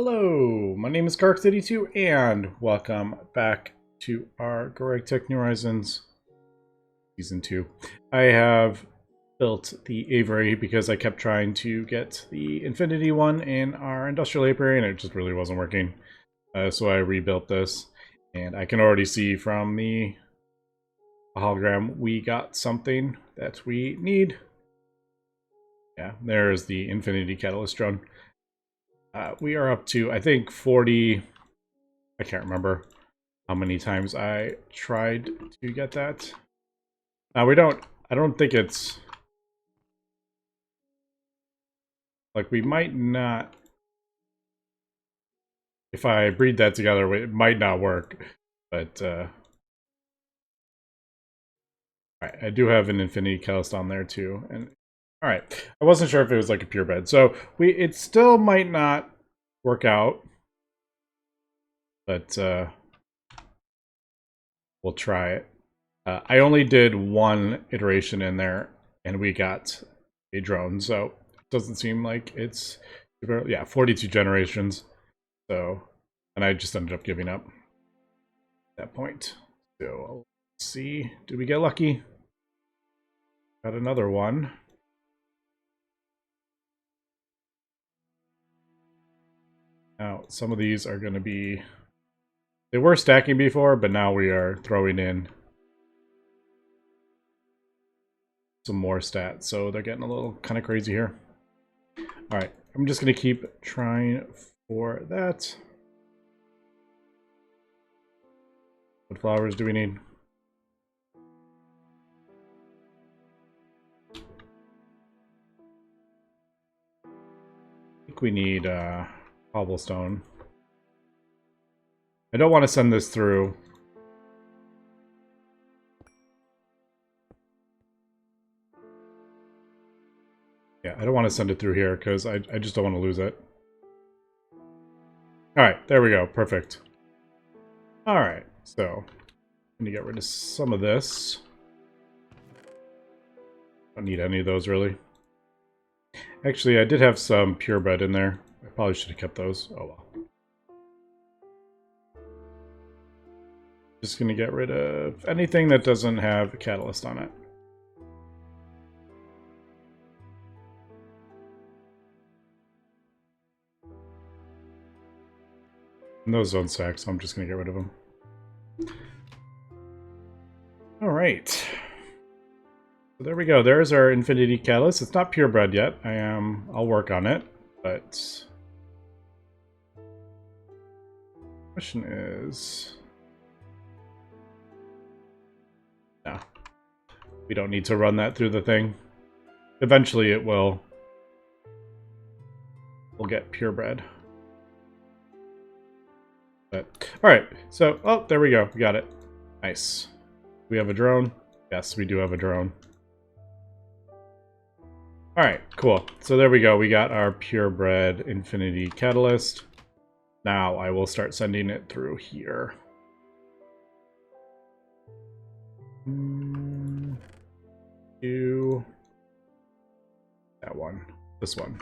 Hello, my name is GregTech and welcome back to our GregTech New Horizons Season 2. I have built the Aviary because I kept trying to get the Infinity one in our Industrial Apiary and it just really wasn't working. So I rebuilt this, and I can already see from the hologram we got something that we need. Yeah, there's the Infinity Catalyst drone. We are up to, I think, 40... I can't remember how many times I tried to get that. Now I don't think it's... Like, we might not... If I breed that together, it might not work. But, Alright, I do have an Infinity Catalyst on there, too. And alright, I wasn't sure if it was like a pure bed. So, it still might not work out. But, we'll try it. I only did one iteration in there, and we got a drone, so it doesn't seem like it's... Yeah, 42 generations. So, and I just ended up giving up at that point. So, let's see. Did we get lucky? Got another one. Now, some of these are going to be... They were stacking before, but now we are throwing in some more stats, so they're getting a little kind of crazy here. Alright, I'm just going to keep trying for that. What flowers do we need? I think we need cobblestone. I don't want to send this through. Yeah, I don't want to send it through here because I just don't want to lose it. Alright, there we go. Perfect. Alright, so I'm going to get rid of some of this. Don't need any of those, really. Actually, I did have some purebred in there. I probably should have kept those. Oh well. Just going to get rid of anything that doesn't have a catalyst on it. And those don't stack, so I'm just going to get rid of them. Alright. So there we go. There's our Infinity Catalyst. It's not purebred yet. I'll work on it, but... Question is... No. We don't need to run that through the thing. Eventually it will. We'll get purebred. But, alright, so, oh, there we go. We got it. Nice. We have a drone? Yes, we do have a drone. Alright, cool. So there we go. We got our purebred Infinity Catalyst. Now I will start sending it through here. To that one. This one.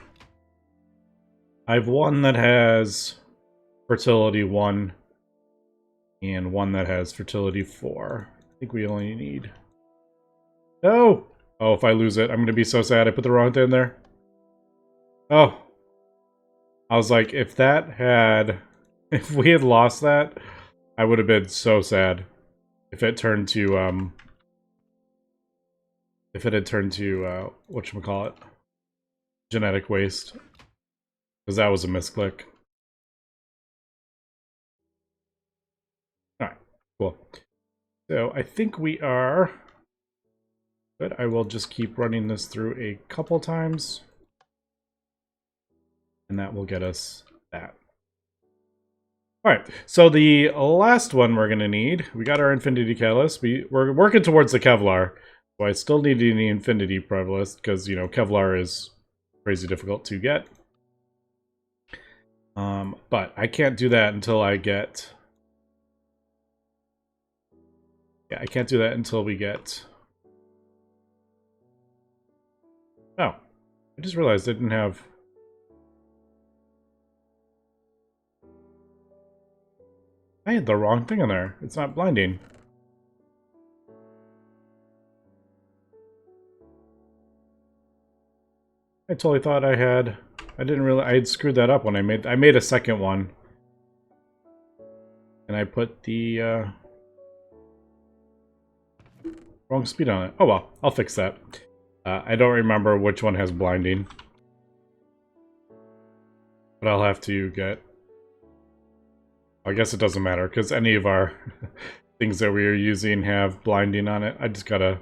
I have one that has Fertility 1 and one that has Fertility 4. I think we only need... No! Oh, if I lose it, I'm going to be so sad. I put the wrong thing there. Oh. I was like, if that had... If we had lost that, I would have been so sad. If it turned to, If it had turned to, whatchamacallit? Genetic waste. Because that was a misclick. Alright, cool. So, I think we are... Good. I will just keep running this through a couple times. And that will get us that. Alright, so the last one we're going to need, we got our Infinity Catalyst. We're working towards the Kevlar. So I still need the Infinity Prevalist, because, you know, Kevlar is crazy difficult to get. But I can't do that until I get... Yeah, I can't do that until we get... Oh, I just realized I didn't have... I had the wrong thing in there. It's not blinding. I totally thought I had... I didn't really... I had screwed that up when I made a second one. And I put the wrong speed on it. Oh well, I'll fix that. I don't remember which one has blinding. But I'll have to get... I guess it doesn't matter, because any of our things that we are using have blinding on it. I just gotta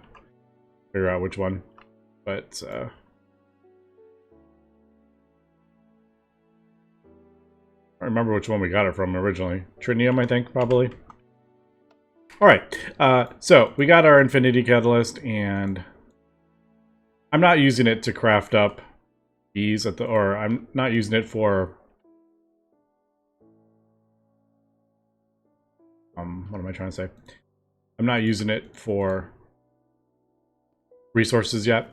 figure out which one. But, I remember which one we got it from originally. Trinium, I think, probably. Alright, so we got our Infinity Catalyst, and I'm not using it to craft up these at the... Or I'm not using it for... what am I trying to say? I'm not using it for resources yet,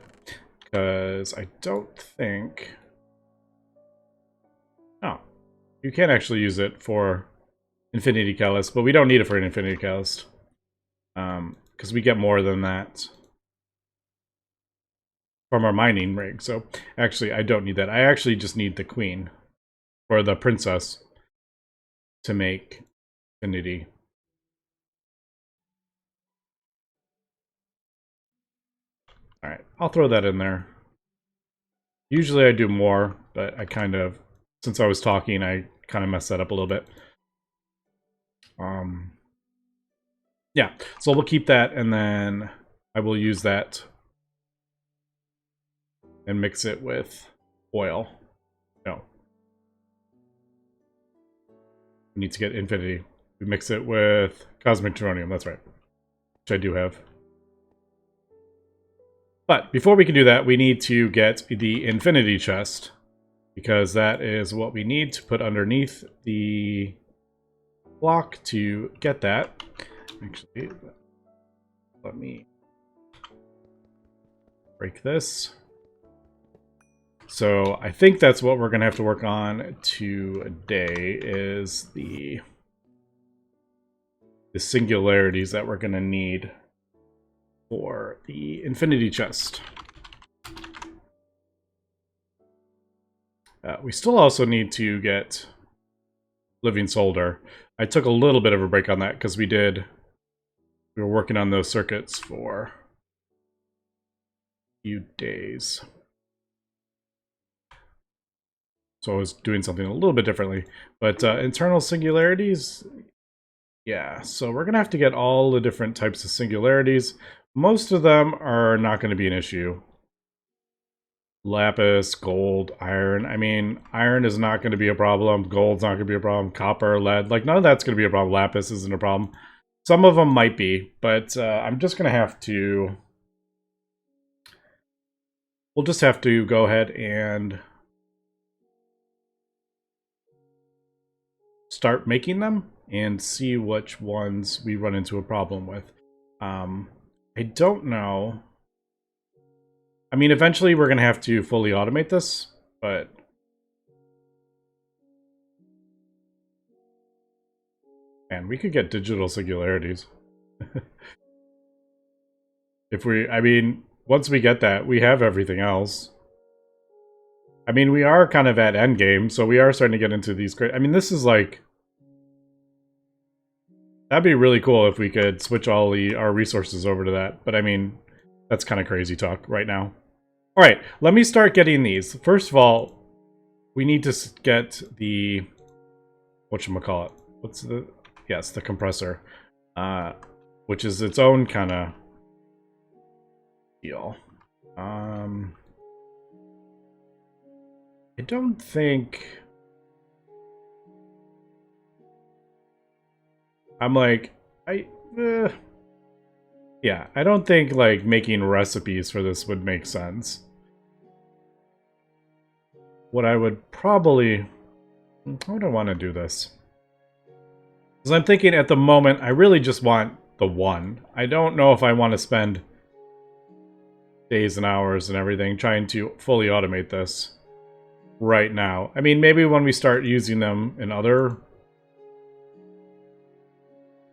because I don't think... Oh, you can actually use it for Infinity Catalyst, but we don't need it for an Infinity Catalyst, because we get more than that from our mining rig. So actually, I don't need that. I actually just need the Queen, or the Princess, to make Infinity. Alright, I'll throw that in there. Usually I do more, but I kind of, since I was talking, I kind of messed that up a little bit. Yeah, so we'll keep that, and then I will use that and mix it with oil. No. We need to get Infinity. We mix it with Cosmic Teronium, that's right. Which I do have. But before we can do that, we need to get the Infinity Chest, because that is what we need to put underneath the block to get that. Actually, let me break this. So I think that's what we're going to have to work on today, is the singularities that we're going to need for the Infinity Chest. We still also need to get Living Solder. I took a little bit of a break on that because we were working on those circuits for a few days. So I was doing something a little bit differently. But internal singularities, yeah. So we're going to have to get all the different types of singularities. Most of them are not going to be an issue. Lapis, gold, iron. I mean, iron is not going to be a problem. Gold's not going to be a problem. Copper, lead. Like, none of that's going to be a problem. Lapis isn't a problem. Some of them might be, but I'm just going to have to... We'll just have to go ahead and start making them and see which ones we run into a problem with. I don't know. I mean, eventually we're going to have to fully automate this, but... Man, we could get digital singularities. I mean, once we get that, we have everything else. I mean, we are kind of at endgame, so we are starting to get into these great... I mean, this is like... That'd be really cool if we could switch all our resources over to that, but I mean, that's kind of crazy talk right now. Alright, let me start getting these. First of all, we need to get the... Whatchamacallit? What's the... Yes, the compressor. Which is its own kind of deal. I don't think... I'm like... Yeah, I don't think, like, making recipes for this would make sense. What I would probably... How would I want to do this? Because I'm thinking at the moment, I really just want the one. I don't know if I want to spend days and hours and everything trying to fully automate this right now. I mean, maybe when we start using them in other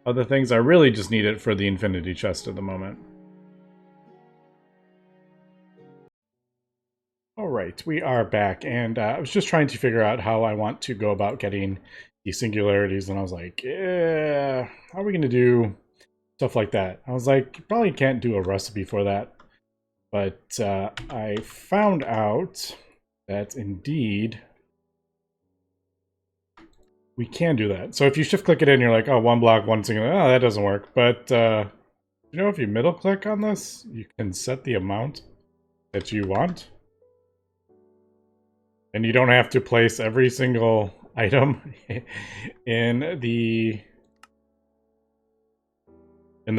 other things. I really just need it for the infinity chest at the moment. Alright, we are back, and I was just trying to figure out how I want to go about getting the singularities, and I was like, yeah, how are we going to do stuff like that? I was like, you probably can't do a recipe for that, but I found out that indeed we can do that. So if you shift click it in, you're like, oh, one block, one singular, oh, that doesn't work, but you know, if you middle click on this, you can set the amount that you want. And you don't have to place every single item in the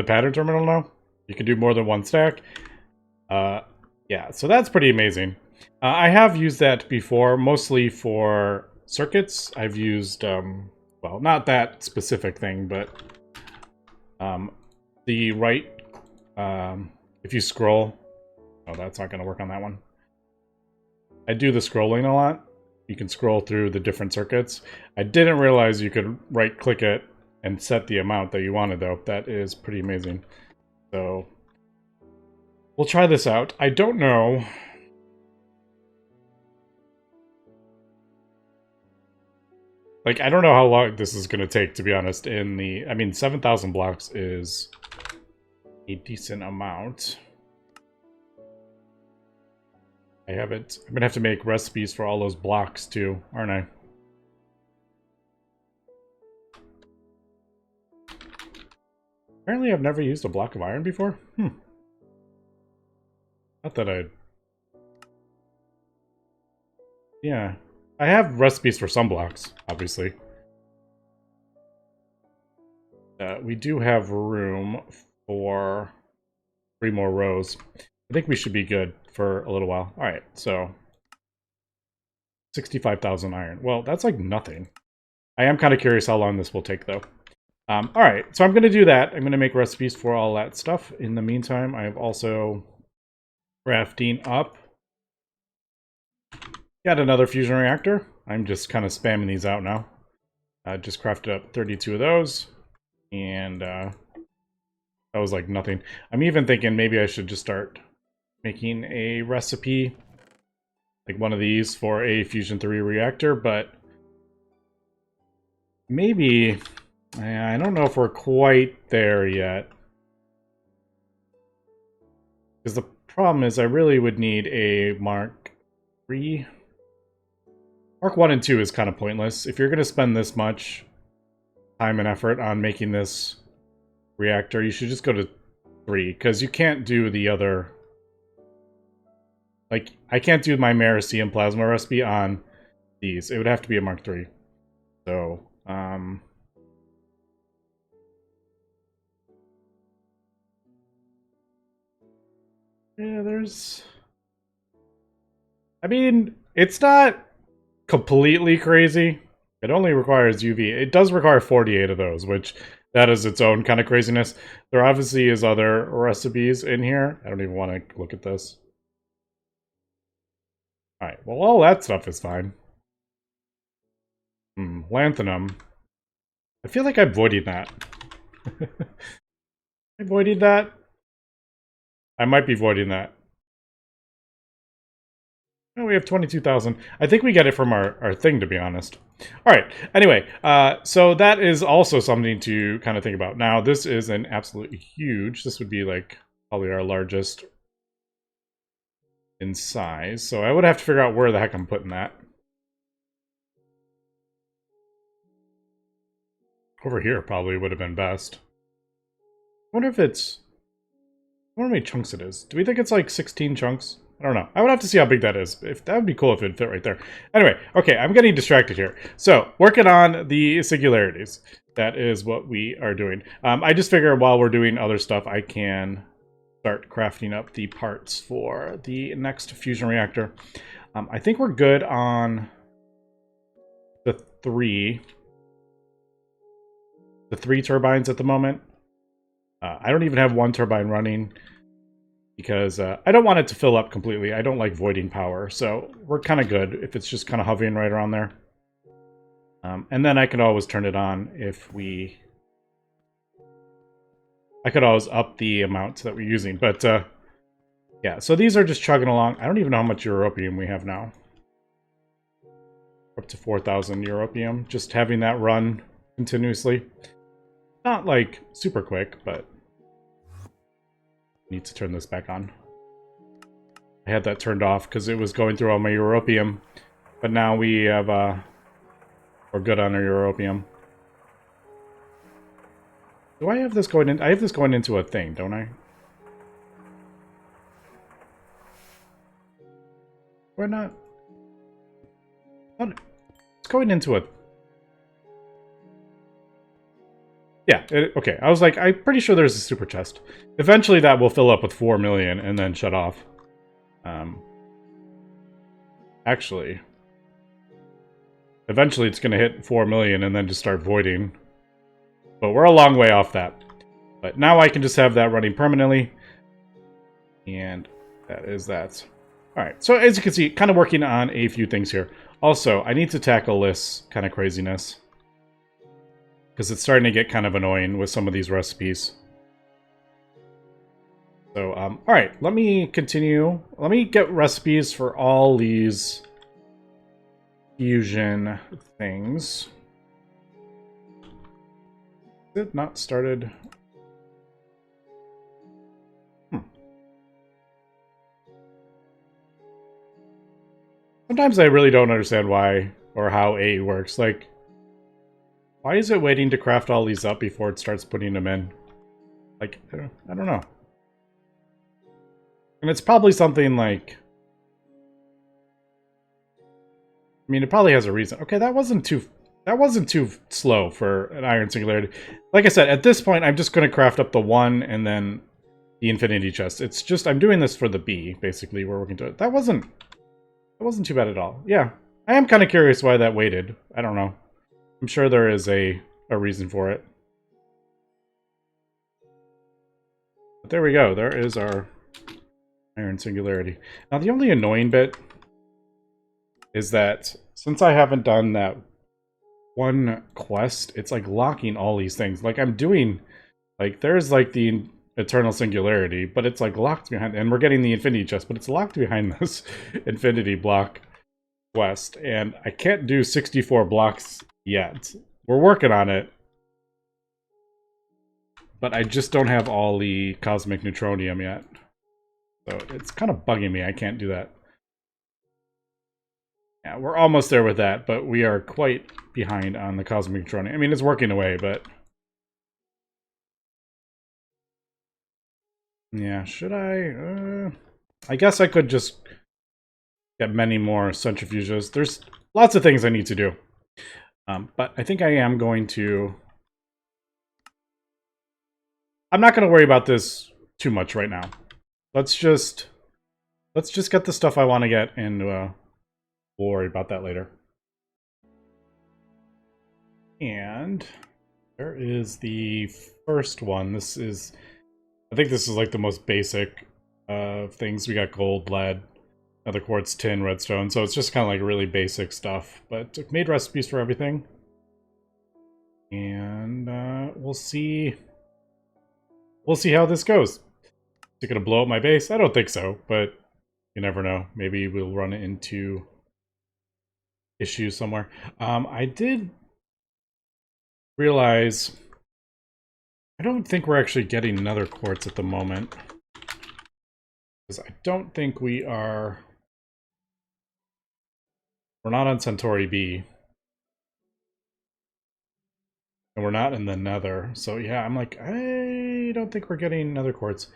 pattern terminal now. You can do more than one stack. Yeah, so that's pretty amazing. I have used that before, mostly for circuits. I've used, well, not that specific thing, but the right, if you scroll, oh, that's not going to work on that one. I do the scrolling a lot. You can scroll through the different circuits. I didn't realize you could right-click it and set the amount that you wanted, though. That is pretty amazing. So, we'll try this out. I don't know. Like, I don't know how long this is going to take, to be honest. I mean, 7,000 blocks is a decent amount. I'm going to have to make recipes for all those blocks, too, aren't I? Apparently I've never used a block of iron before? Not that I... Yeah. I have recipes for some blocks, obviously. We do have room for 3 more rows. I think we should be good for a little while. Alright, so 65,000 iron. Well, that's like nothing. I am kind of curious how long this will take, though. Alright, so I'm going to do that. I'm going to make recipes for all that stuff. In the meantime, I'm also crafting up. Got another fusion reactor. I'm just kind of spamming these out now. Just crafted up 32 of those. And that was like nothing. I'm even thinking maybe I should just start making a recipe, like one of these for a Fusion 3 reactor, but maybe, I don't know if we're quite there yet. Because the problem is I really would need a Mark 3. Mark 1 and 2 is kind of pointless. If you're going to spend this much time and effort on making this reactor, you should just go to 3, because you can't do the other... Like, I can't do my Meracium plasma recipe on these. It would have to be a Mark 3. So, yeah, there's... I mean, it's not completely crazy. It only requires UV. It does require 48 of those, which that is its own kind of craziness. There obviously is other recipes in here. I don't even want to look at this. Alright, well, all that stuff is fine. Lanthanum. I feel like I'm voiding that. I voided that? I might be voiding that. Oh, we have 22,000. I think we get it from our thing, to be honest. Alright, anyway, so that is also something to kind of think about. Now, this is an absolutely huge, this would be like probably our largest in size. So I would have to figure out where the heck I'm putting that. Over here probably would have been best. I wonder if it's... I wonder how many chunks it is. Do we think it's like 16 chunks? I don't know. I would have to see how big that is. If that would be cool if it would fit right there. Anyway, okay, I'm getting distracted here. So, working on the singularities. That is what we are doing. I just figure while we're doing other stuff, I can start crafting up the parts for the next fusion reactor. I think we're good on the three turbines at the moment. I don't even have one turbine running because I don't want it to fill up completely. I don't like voiding power, so we're kind of good if it's just kind of hovering right around there. And then I can always turn it on if we I could always up the amount that we're using, but yeah, so these are just chugging along. I don't even know how much europium we have now. Up to 4,000 europium, just having that run continuously. Not like super quick, but need to turn this back on. I had that turned off because it was going through all my europium, but now we have we're good on our europium. Do I have this going in? I have this going into a thing, don't I? Why not? It's going into a... Yeah, okay. I was like, I'm pretty sure there's a super chest. Eventually that will fill up with 4 million and then shut off. Actually, eventually it's going to hit 4 million and then just start voiding. But we're a long way off that. But now I can just have that running permanently. And that is that. Alright, so as you can see, kind of working on a few things here. Also, I need to tackle this kind of craziness. Because it's starting to get kind of annoying with some of these recipes. So, alright, let me continue. Let me get recipes for all these fusion things. Is it not started? Sometimes I really don't understand why or how A works. Like, why is it waiting to craft all these up before it starts putting them in? Like, I don't know. And it's probably something like... I mean, it probably has a reason. Okay, that wasn't too slow for an iron singularity. Like I said, at this point, I'm just going to craft up the 1 and then the infinity chest. It's just, I'm doing this for the B, basically. We're working to it. That wasn't too bad at all. Yeah, I am kind of curious why that waited. I don't know. I'm sure there is a reason for it. But there we go. There is our iron singularity. Now, the only annoying bit is that since I haven't done that one quest, it's like locking all these things. Like I'm doing, like there's like the eternal singularity, but it's like locked behind, and we're getting the infinity chest, but it's locked behind this infinity block quest, and I can't do 64 blocks yet. We're working on it, but I just don't have all the cosmic neutronium yet. So it's kind of bugging me. I can't do that. Yeah, we're almost there with that, but we are quite behind on the cosmic neutronium. I mean, it's working away, but... Yeah, should I? I guess I could just get many more centrifuges. There's lots of things I need to do. But I think I am going to... I'm not going to worry about this too much right now. Let's just get the stuff I want to get, and we'll worry about that later. And there is the first one. This is... I think this is like the most basic of things. We got gold, lead, other quartz, tin, redstone. So it's just kind of like really basic stuff. But I've made recipes for everything. And we'll see how this goes. Is it going to blow up my base? I don't think so, but you never know. Maybe we'll run into issues somewhere. I did realize... I don't think we're actually getting another quartz at the moment. Because I don't think we are... We're not on Centauri B. And we're not in the Nether. So yeah, I'm like, I don't think we're getting another quartz.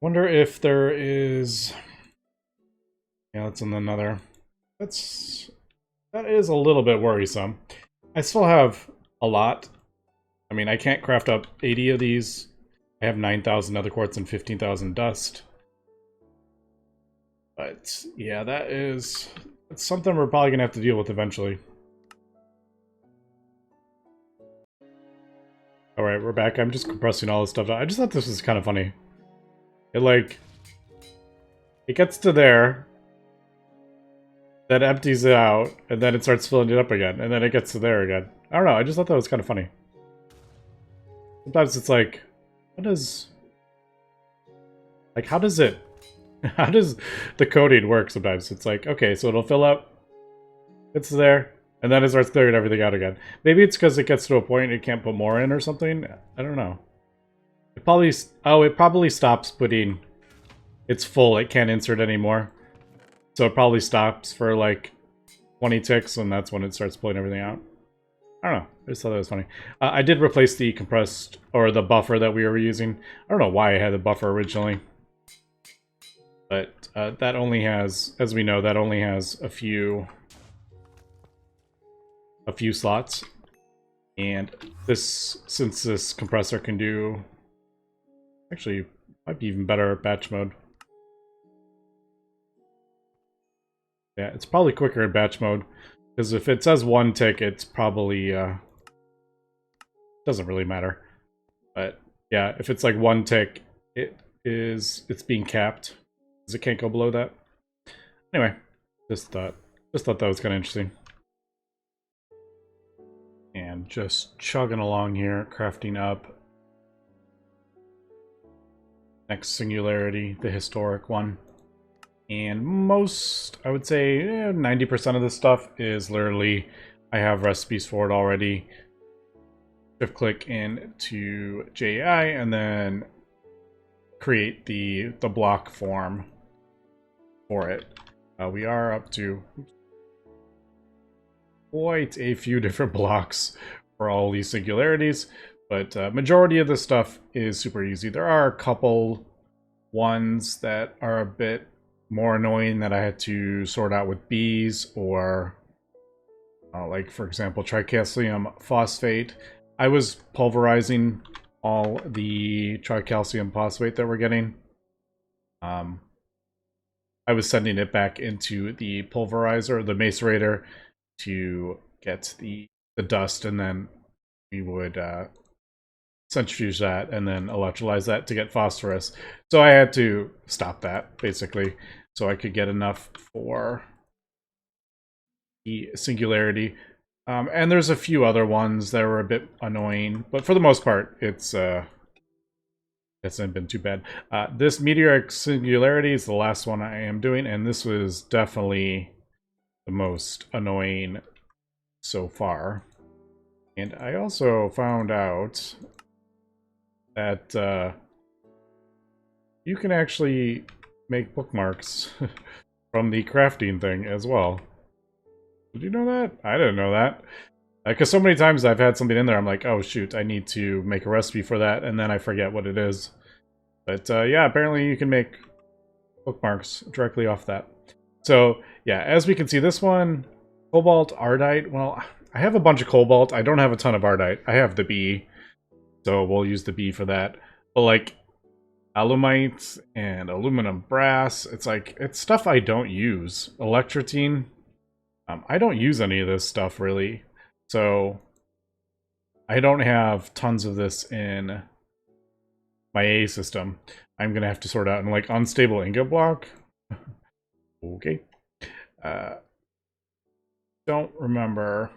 Wonder if there is... Yeah, that's in the Nether. That is a little bit worrisome. I still have a lot. I mean, I can't craft up 80 of these. I have 9,000 nether quartz and 15,000 dust. But yeah, that's something we're probably gonna have to deal with eventually. Alright, we're back. I'm just compressing all this stuff out. I just thought this was kind of funny. It gets to there, then empties it out, and then it starts filling it up again, and then it gets to there again. I don't know, I just thought that was kind of funny. Sometimes it's like, what does... Like, how does it... How does the coding work sometimes? It's like, okay, so it'll fill up, it's there, and then it starts clearing everything out again. Maybe it's because it gets to a point it can't put more in or something. I don't know. It probably... Oh, it probably stops putting... It's full, it can't insert anymore. So it probably stops for like 20 ticks, and that's when it starts pulling everything out. I don't know. I just thought that was funny. I did replace the compressed, or the buffer that we were using. I don't know why I had the buffer originally. But that only has, as we know, that only has a few slots. And this, since this compressor can do... Actually, might be even better at batch mode. Yeah, it's probably quicker in batch mode. Because if it says 1 tick, it's probably... doesn't really matter. But yeah, if it's like 1 tick, it's being capped. Because it can't go below that. Anyway, just thought that was kind of interesting. And just chugging along here, crafting up. Next singularity, the historic one. And most, I would say 90% of this stuff is literally, I have recipes for it already. Shift click into JAI and then create the block form for it. We are up to quite a few different blocks for all these singularities, but majority of the stuff is super easy. There are a couple ones that are a bit more annoying that I had to sort out with bees, or like for example tricalcium phosphate. I was pulverizing all the tricalcium phosphate that we're getting. I was sending it back into the pulverizer, the macerator, to get the dust, and then we would centrifuge that and then electrolyze that to get phosphorus. So I had to stop that, basically, so I could get enough for the singularity. And there's a few other ones that were a bit annoying, but for the most part, it's hasn't been too bad. This meteoric singularity is the last one I am doing, and this was definitely the most annoying so far. And I also found out that you can actually make bookmarks from the crafting thing as well. Did you know that? I didn't know that. Because so many times I've had something in there, I'm like, oh shoot, I need to make a recipe for that, and then I forget what it is. But yeah, apparently you can make bookmarks directly off that. So yeah, as we can see, this one, cobalt, ardite, well, I have a bunch of cobalt. I don't have a ton of ardite. I have the B, so we'll use the B for that. But like, alumite and aluminum brass, it's like, it's stuff I don't use. Electrotine, I don't use any of this stuff really. So I don't have tons of this in my A system. I'm gonna have to sort out in like unstable ingot block. Okay. Don't remember.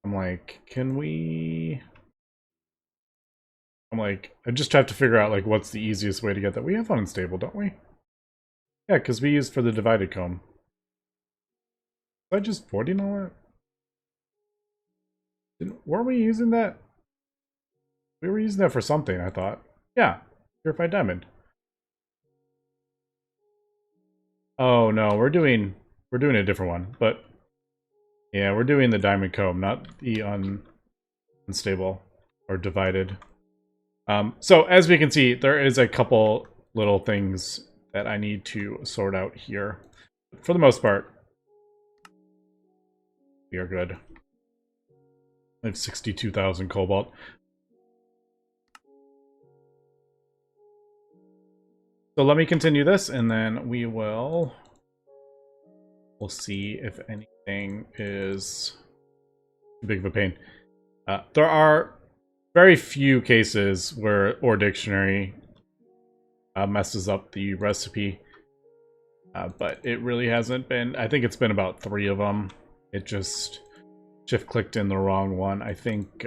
I'm like, can we... I'm like, I just have to figure out like what's the easiest way to get that. We have unstable, don't we? Yeah, because we used for the divided comb. Was I just 40 all that? Were we using that? We were using that for something, I thought. Yeah, purified diamond. Oh no, we're doing a different one, but yeah, we're doing the diamond comb, not the unstable or divided. So as we can see, there is a couple little things that I need to sort out here. For the most part, we are good. I have 62,000 cobalt. So let me continue this, and then we'll see if anything is too big of a pain. There are very few cases where OR Dictionary messes up the recipe, but it really hasn't been. I think it's been about 3 of them. It just shift-clicked in the wrong one. I think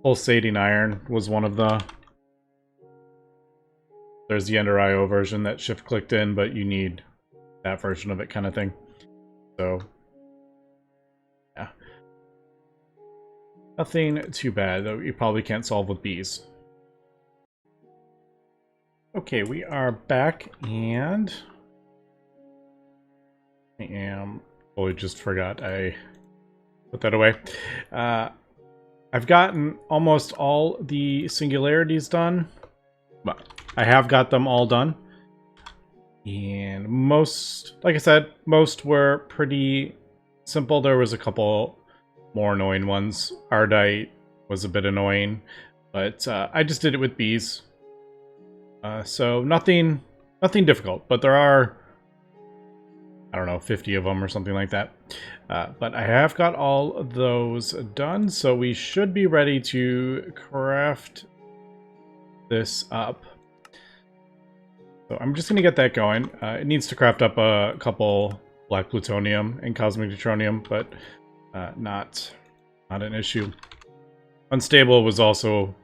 pulsating iron was one of the... There's the Ender IO version that shift-clicked in, but you need that version of it kind of thing. So, yeah. Nothing too bad, though you probably can't solve with bees. Okay, we are back, and I am... Oh, I just forgot I put that away. I've gotten almost all the singularities done. But I have got them all done. And most, like I said, most were pretty simple. There was a couple more annoying ones. Ardite was a bit annoying, but I just did it with bees. So nothing difficult, but there are, I don't know, 50 of them or something like that. But I have got all of those done, so we should be ready to craft this up. So I'm just going to get that going. It needs to craft up a couple black plutonium and cosmic deuteronium, but not an issue. Unstable was also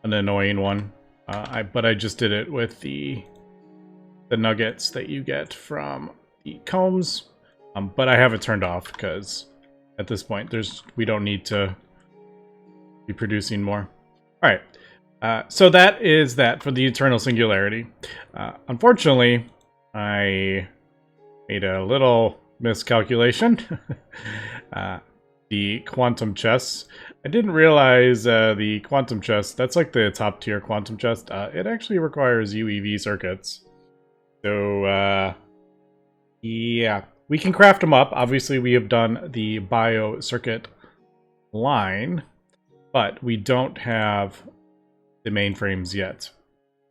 an annoying one, but I just did it with the nuggets that you get from the combs, but I have it turned off because at this point we don't need to be producing more. All right. So that is that for the Eternal Singularity. Unfortunately, I made a little miscalculation. The quantum chests. I didn't realize the quantum chest, that's like the top tier quantum chest. It actually requires UEV circuits. So, yeah, we can craft them up. Obviously, we have done the bio circuit line, but we don't have the mainframes yet.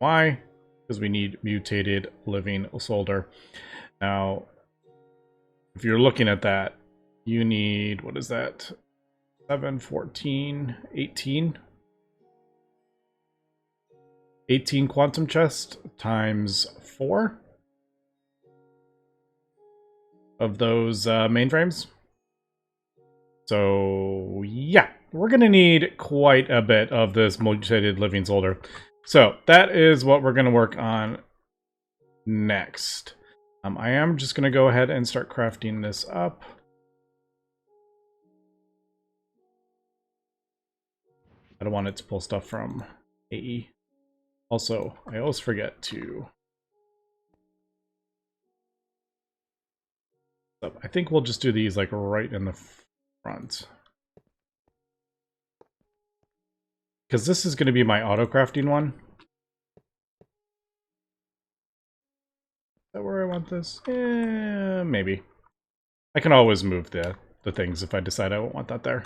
Why? Because we need mutated living solder. Now, if you're looking at that, you need, what is that? 7, 14, 18? 18 quantum chest times 4 of those mainframes. So, yeah. We're going to need quite a bit of this mutated living solder. So that is what we're going to work on next. I am just going to go ahead and start crafting this up. I don't want it to pull stuff from AE. Also, I always forget to... I think we'll just do these like right in the front. Because this is going to be my auto-crafting one. Is that where I want this? Maybe. I can always move the things if I decide I won't want that there.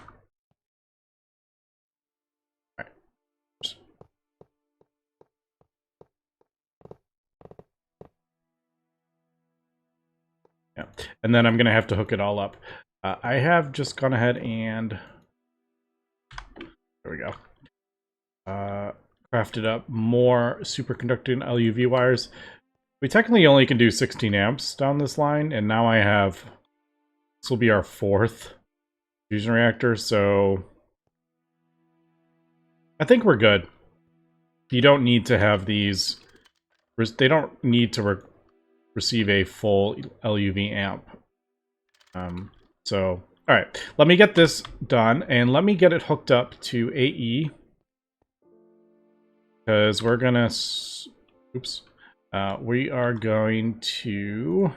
Alright. Yeah. And then I'm going to have to hook it all up. I have just gone ahead and... There we go. Crafted up more superconducting LUV wires. We technically only can do 16 amps down this line, and now I have... This will be our 4th fusion reactor, so... I think we're good. You don't need to have these... They don't need to receive a full LUV amp. So, alright. Let me get this done, and let me get it hooked up to AE. Because we're gonna... Oops. We are going to...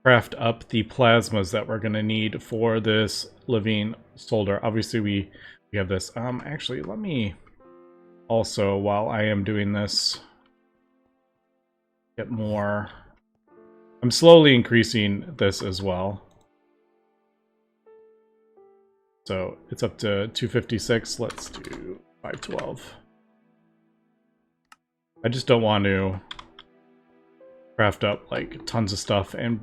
craft up the plasmas that we're gonna need for this living solder. Obviously, we have this. Actually, let me also, while I am doing this, get more... I'm slowly increasing this as well. So it's up to 256. Let's do 512. I just don't want to craft up like tons of stuff and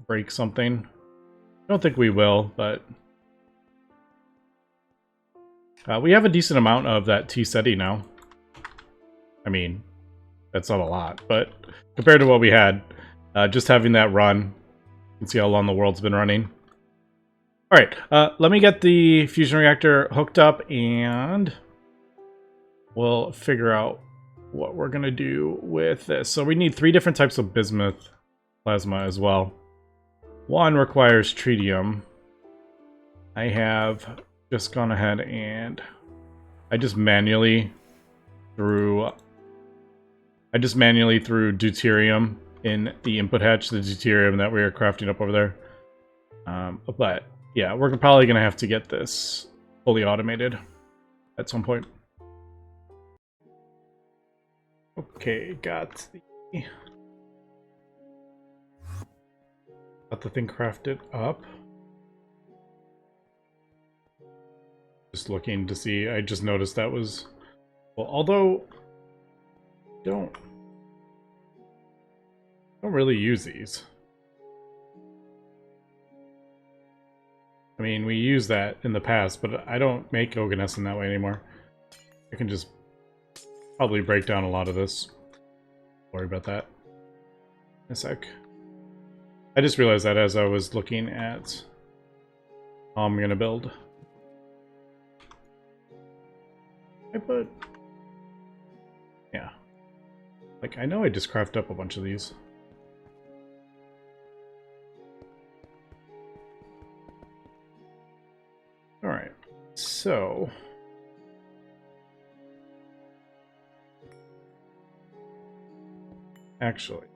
break something. I don't think we will, but we have a decent amount of that T-SETI now. I mean, that's not a lot, but compared to what we had, just having that run can see how long the world's been running. All right, let me get the fusion reactor hooked up and we'll figure out what we're gonna do with this. So we need 3 different types of bismuth plasma as well. One requires tritium. I have just gone ahead and I just manually threw deuterium in the input hatch, the deuterium that we are crafting up over there. But yeah, we're probably gonna have to get this fully automated at some point. Okay, got the thing crafted up. Just looking to see, I just noticed that was, well, although don't really use these. I mean, we used that in the past, but I don't make Oganescent that way anymore. I can just probably break down a lot of this. Don't worry about that in a sec. I just realized that as I was looking at how I'm gonna build. Yeah. Like, I know I just crafted up a bunch of these. Alright, so... Actually,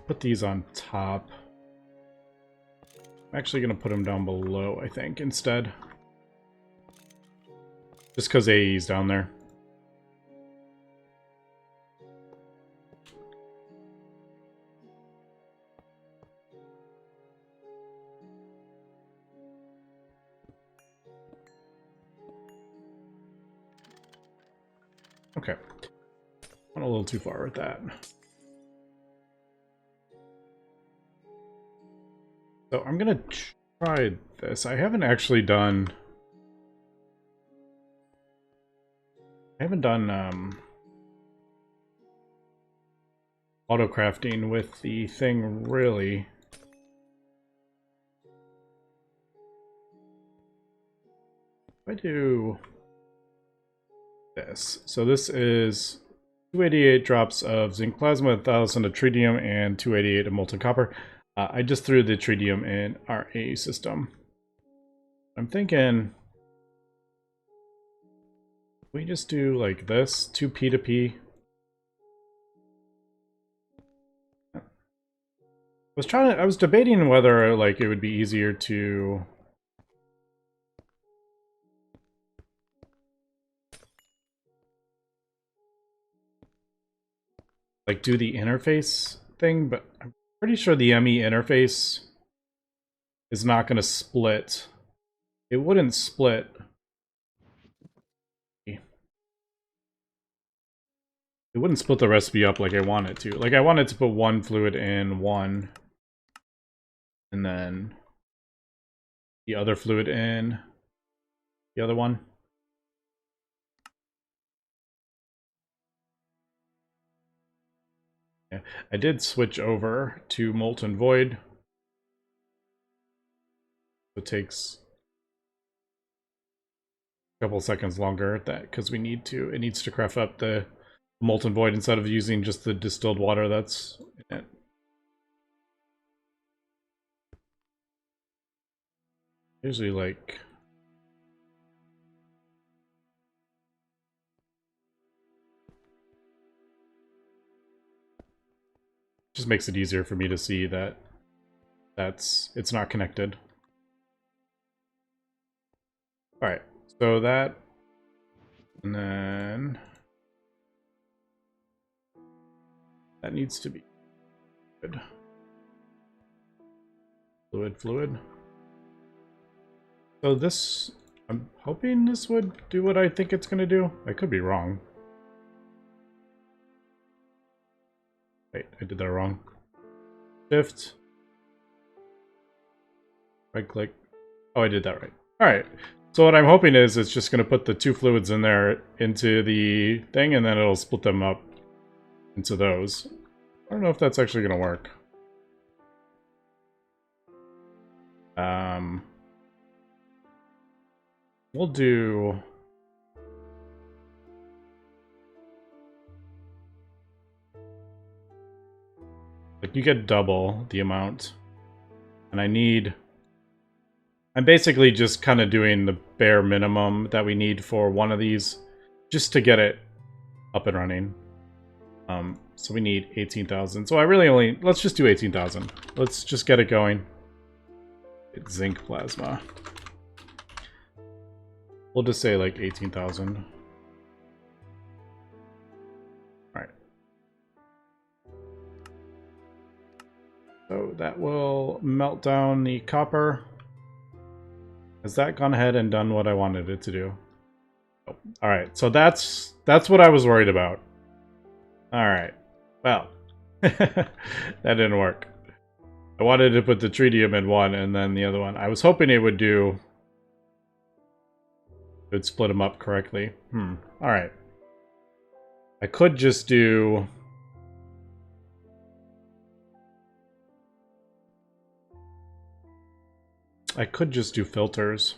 put these on top. I'm actually going to put them down below, I think, instead. Just because AE's down there. Okay. Went a little too far with that. So I'm gonna try this. I haven't actually done... auto crafting with the thing, really. If I do this. So this is 288 drops of zinc plasma, 1,000 of tritium, and 288 of molten copper. I just threw the tritium in our A system. I'm thinking we just do like this, 2p to p. I was debating whether like it would be easier to like do the interface thing, but I'm pretty sure the ME interface is not going to split. It wouldn't split. It wouldn't split the recipe up like I want it to. Like I wanted to put one fluid in one, and then the other fluid in the other one. Yeah, I did switch over to Molten Void. It takes a couple seconds longer because it needs to craft up the Molten Void instead of using just the distilled water that's in it. Usually like just makes it easier for me to see that it's not connected. All right, so that, and then that needs to be good. Fluid. So this, I'm hoping this would do what I think it's gonna do. I could be wrong. Wait, I did that wrong. Shift. Right click. Oh, I did that right. Alright. So what I'm hoping is it's just going to put the two fluids in there into the thing, and then it'll split them up into those. don't know if that's actually going to work. We'll do... like, you get double the amount. And I'm basically just kind of doing the bare minimum that we need for one of these, just to get it up and running. So we need 18,000. So I really only... let's just do 18,000. Let's just get it going. It's zinc plasma. We'll just say like 18,000. Alright. So that will melt down the copper. Has that gone ahead and done what I wanted it to do? Oh, alright, so that's what I was worried about. Alright. Well, that didn't work. I wanted to put the tritium in one and then the other one. I was hoping it would do... it would split them up correctly. Alright. I could just do... I could just do filters.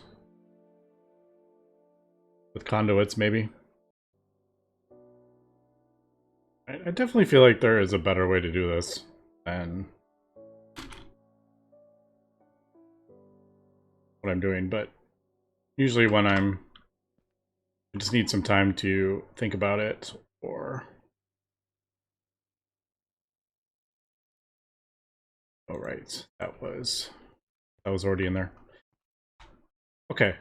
With conduits, maybe. I definitely feel like there is a better way to do this than what I'm doing, but usually when I just need some time to think about it, or... oh, right. That was already in there. Okay.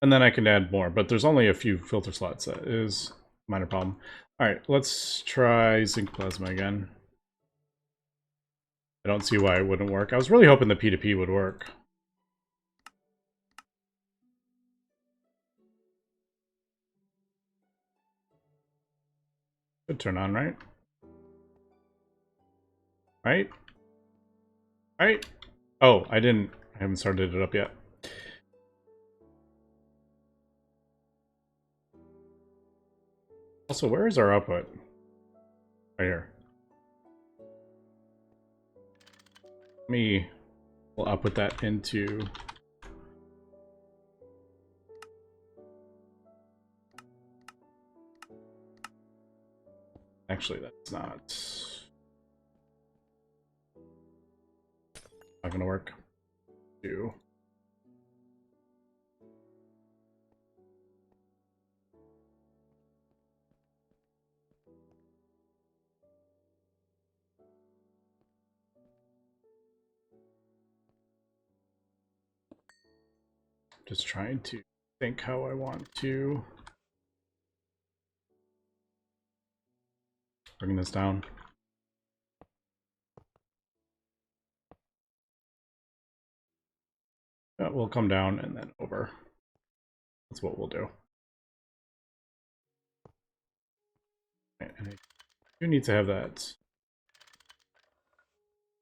And then I can add more, but there's only a few filter slots. That is a minor problem. Alright, let's try zinc plasma again. I don't see why it wouldn't work. I was really hoping the P2P would work. Should turn on, right? Right? Right? Oh, I haven't started it up yet. Also, where is our output? Right here. We'll output that into... actually, that's not gonna work. Just trying to think how I want to bring this down. We'll come down and then over. That's what we'll do. And I do need to have that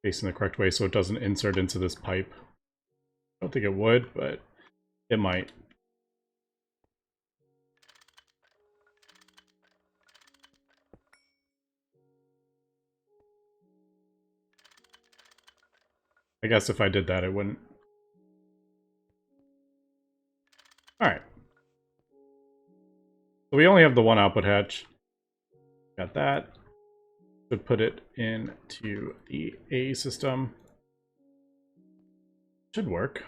facing the correct way so it doesn't insert into this pipe. I don't think it would, but it might. I guess if I did that, it wouldn't. Alright. So we only have the one output hatch. Got that. Should put it into the A system. Should work.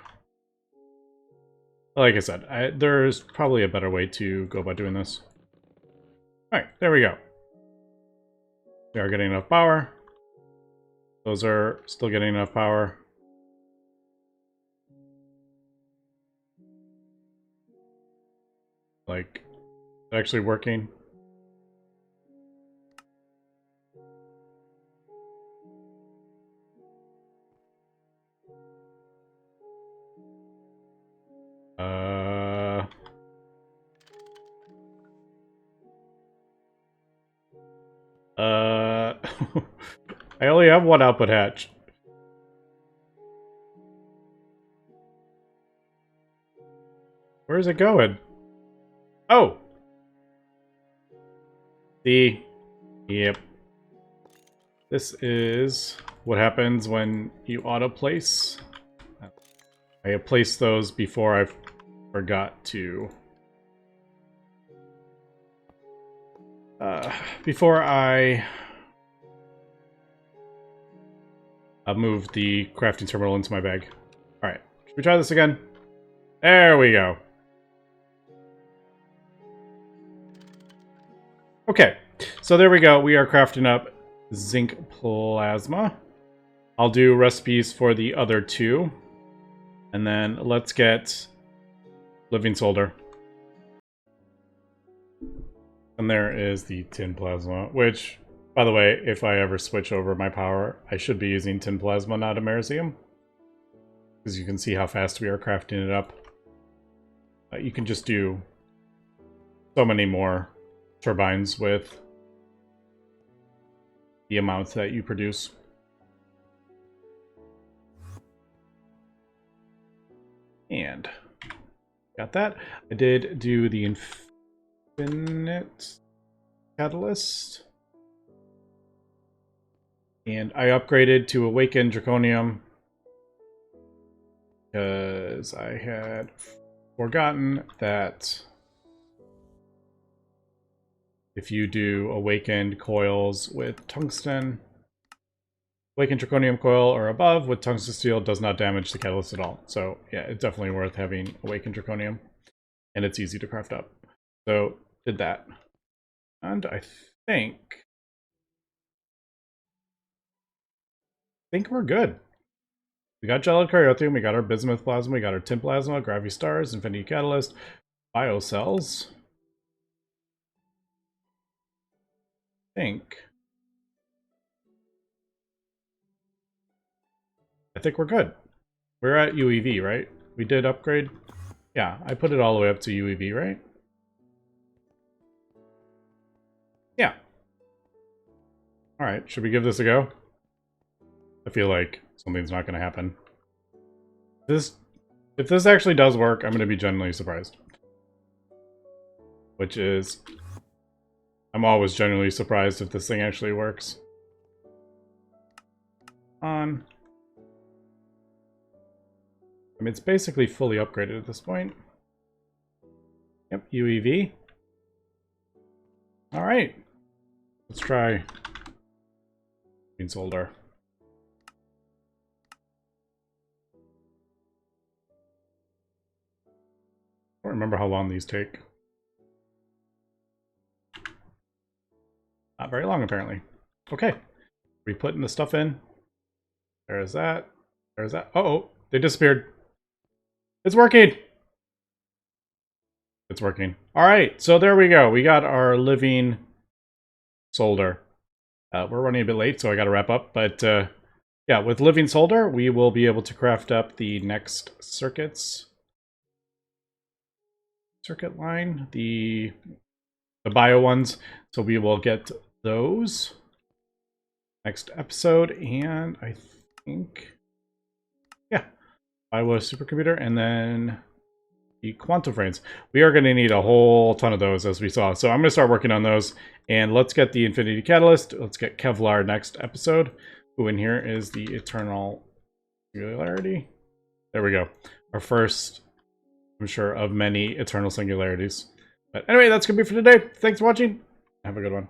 Like I said, there's probably a better way to go about doing this. Alright, there we go. We are getting enough power. Those are still getting enough power. Like, actually working. I only have one output hatch. Where is it going? Oh! See? Yep. This is what happens when you auto-place. I placed those before I forgot to... before I moved the crafting terminal into my bag. Alright, should we try this again? There we go. Okay, so there we go. We are crafting up zinc plasma. I'll do recipes for the other two. And then let's get living solder. And there is the tin plasma, which, by the way, if I ever switch over my power, I should be using tin plasma, not americium. Because you can see how fast we are crafting it up. You can just do so many more turbines with the amount that you produce. And got that. I did do the infinite catalyst. And I upgraded to awaken draconium because I had forgotten that if you do awakened coils with tungsten, awakened draconium coil or above with tungsten steel does not damage the catalyst at all. So yeah, it's definitely worth having awakened draconium, and it's easy to craft up. So did that, and I think we're good. We got gelid cryothium, we got our bismuth plasma, we got our tin plasma, gravity stars, infinity catalyst, biocells. I think we're good. We're at UEV, right? We did upgrade? Yeah, I put it all the way up to UEV, right? Yeah. Alright, should we give this a go? I feel like something's not going to happen. If this actually does work, I'm going to be genuinely surprised. Which is... I'm always genuinely surprised if this thing actually works. On. I mean, it's basically fully upgraded at this point. Yep, UEV. Alright. Let's try green solder. I don't remember how long these take. Not very long, apparently. Okay. We putting the stuff in. There's that. There's that. Uh-oh. They disappeared. It's working! It's working. Alright, so there we go. We got our living solder. We're running a bit late, so I gotta wrap up. But, yeah, with living solder, we will be able to craft up the next circuits. Circuit line. The bio ones. So we will get those next episode, and I think, yeah, Iowa supercomputer, and then the quantum frames. We are going to need a whole ton of those, as we saw. So I'm going to start working on those, and let's get the infinity catalyst. Let's get Kevlar next episode. Ooh, and here is the eternal singularity. There we go. Our first, I'm sure, of many eternal singularities. But anyway, that's going to be for today. Thanks for watching. Have a good one.